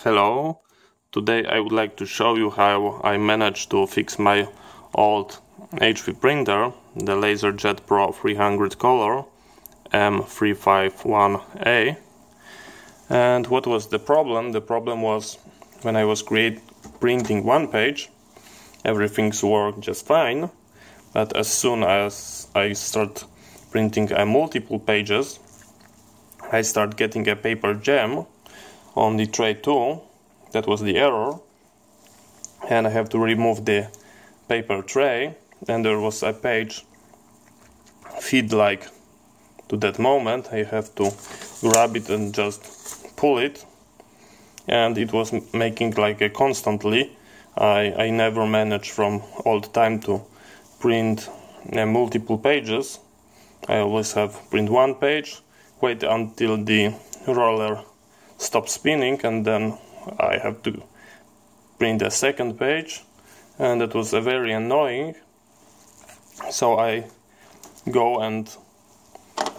Hello, today I would like to show you how I managed to fix my old HP printer, the LaserJet Pro 300 color M351a. And what was the problem? The problem was when I was printing one page, everything worked just fine, but as soon as I start printing multiple pages, I start getting a paper jam on the tray 2. That was the error, and I have to remove the paper tray, and there was a page feed like to that moment. I have to grab it and just pull it, and it was making like a constantly. I never managed from all the time to print multiple pages. I always have print one page, wait until the roller stops spinning, and then I have to print a second page, and that was very annoying. So I go and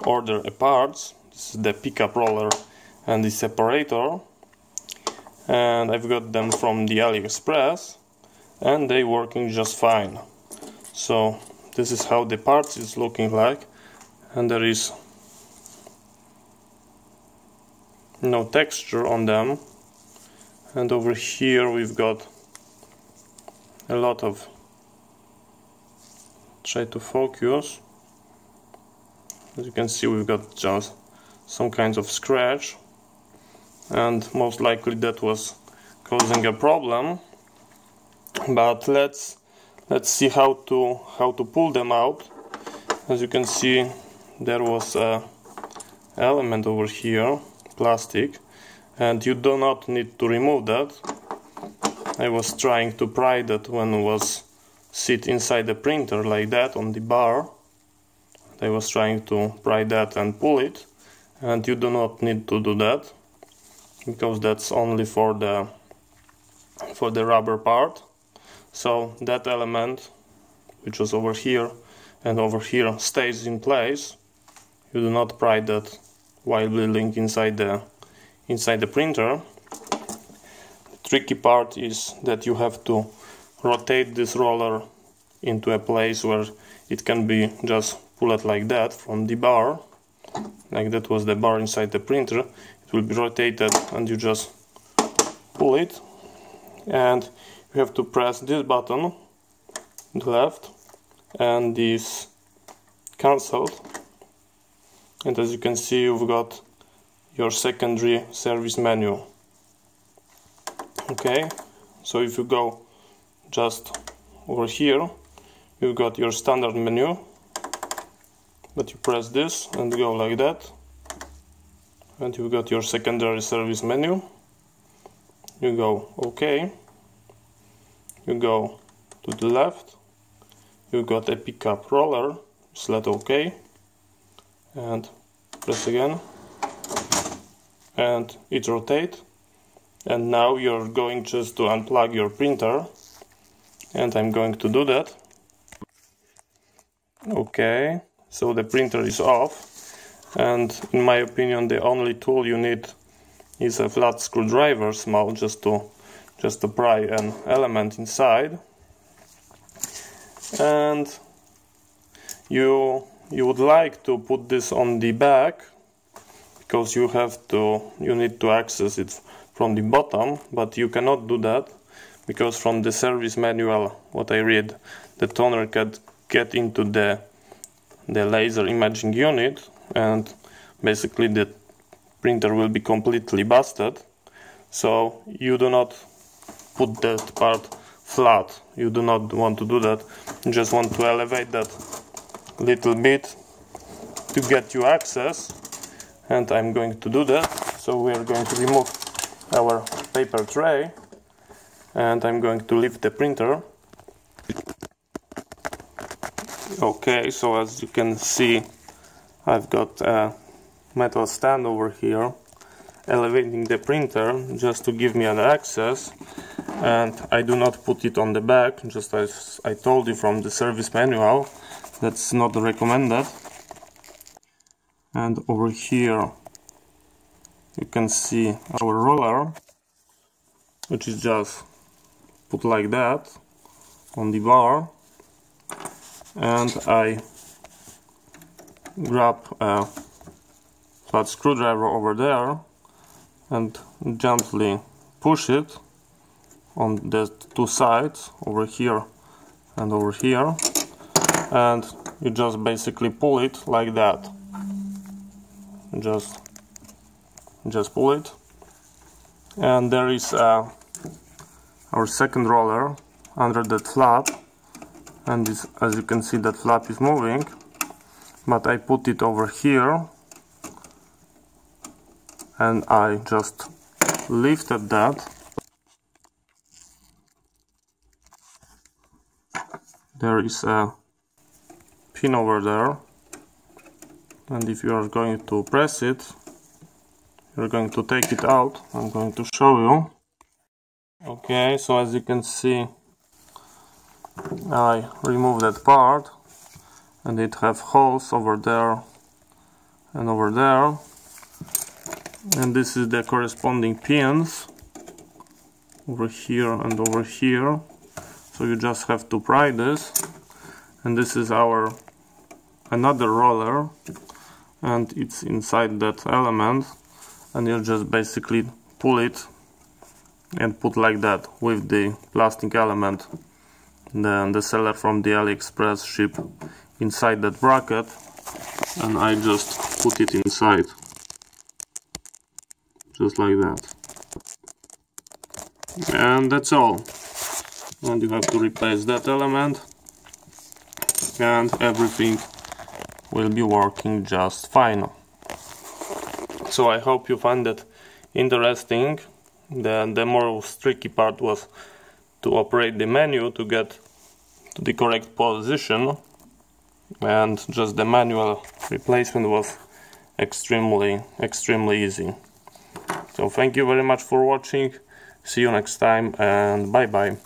order a parts. This is the pickup roller and the separator, and I've got them from the AliExpress, and they working just fine. So this is how the parts is looking like, and there is no texture on them. And over here we've got a lot of, try to focus, as you can see we've got just some kinds of scratch, and most likely that was causing a problem. But let's see how to pull them out. As you can see, there was a element over here, plastic, and you do not need to remove that. I was trying to pry that when it was sit inside the printer like that on the bar. I was trying to pry that and pull it, and you do not need to do that, because that's only for the rubber part. So that element, which was over here and over here, stays in place. You do not pry that while building inside the printer. The tricky part is that you have to rotate this roller into a place where it can be just pulled like that from the bar, like that was the bar inside the printer. It will be rotated, and you just pull it, and you have to press this button, the left, and this cancelled. And as you can see, you've got your secondary service menu. Okay, so if you go just over here, you've got your standard menu, but you press this and go like that, and you've got your secondary service menu. You go OK, you go to the left, you got a pickup roller, select OK, and press again, and it rotates. And now you're going just to unplug your printer, and I'm going to do that. Okay, so the printer is off, and in my opinion the only tool you need is a flat screwdriver, small, just to pry an element inside. And you would like to put this on the back, because you need to access it from the bottom, but you cannot do that, because from the service manual, what I read, the toner can get into the laser imaging unit, and basically the printer will be completely busted. So you do not put that part flat. You do not want to do that. You just want to elevate that little bit to get you access, and I'm going to do that. So we are going to remove our paper tray, and I'm going to lift the printer. Okay, so as you can see, I've got a metal stand over here elevating the printer just to give me an access, and I do not put it on the back, just as I told you from the service manual. That's not recommended. And over here you can see our roller, which is just put like that on the bar, and I grab a flat screwdriver over there and gently push it on the two sides, over here and over here, and you just basically pull it like that. Just pull it, and there is our second roller under that flap, and this, as you can see, that flap is moving, but I put it over here and I just lifted that. There is a pin over there, and if you are going to press it, you're going to take it out. I'm going to show you. Okay, so as you can see, I remove that part, and it have holes over there and over there, and this is the corresponding pins over here and over here. So you just have to pry this, and this is our another roller, and it's inside that element, and you just basically pull it and put like that with the plastic element. Then the seller from the AliExpress ship inside that bracket, and I just put it inside, just like that, and that's all. And you have to replace that element, and everything will be working just fine. So I hope you find that interesting. The most tricky part was to operate the menu to get to the correct position, and just the manual replacement was extremely easy. So thank you very much for watching, see you next time, and bye bye.